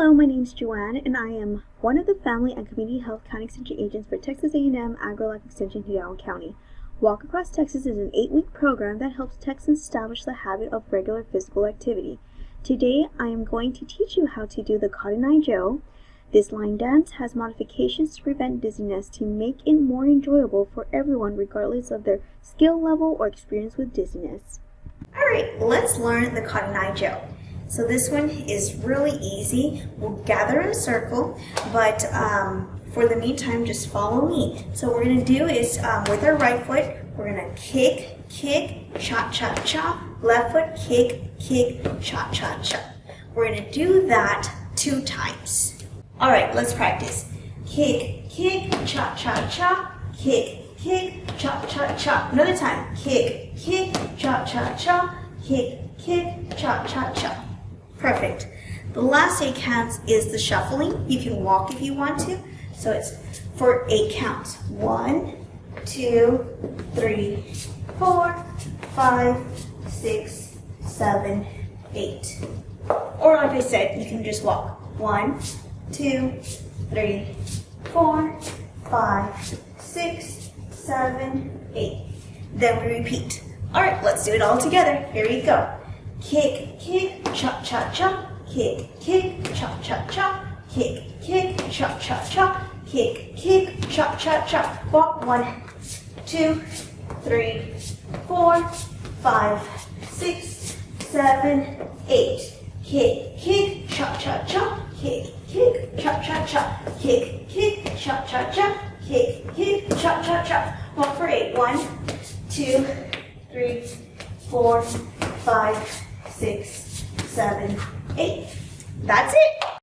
Hello, my name is Joanne, and I am one of the Family and Community Health County Extension Agents for Texas A&M AgriLife Extension Hidalgo County. Walk Across Texas is an 8-week program that helps Texans establish the habit of regular physical activity. Today, I am going to teach you how to do the Cotton Eye Joe. This line dance has modifications to prevent dizziness to make it more enjoyable for everyone regardless of their skill level or experience with dizziness. Alright, let's learn the Cotton Eye Joe. So this one is really easy. We'll gather in a circle, but for the meantime, just follow me. So what we're going to do is with our right foot, we're going to kick, chop, chop, chop. Left foot, kick, chop, chop, chop. We're going to do that 2 times. All right, let's practice. Kick, chop, chop, chop. Kick, chop, chop, chop. Another time. Kick, chop, chop, chop. Kick, chop, chop, chop. Perfect. The last 8 counts is the shuffling. You can walk if you want to. So it's for 8 counts. 1, 2, 3, 4, 5, 6, 7, 8. Or like I said, you can just walk. 1, 2, 3, 4, 5, 6, 7, 8. Then we repeat. All right, let's do it all together. Here we go. Kick, chop, chop, chop. Kick, chop, chop, chop. Kick, chop, chop, chop. Kick, chop, chop, chop. Walk. 1, 2, 3, 4, 5, 6, 7, 8. Kick, chop, chop, chop. Kick, chop, chop, chop. Kick, chop, chop, chop. Kick, chop, chop, chop. Walk for 8. 1, 2, 3, 4, 5, 6, 7, 8. That's it.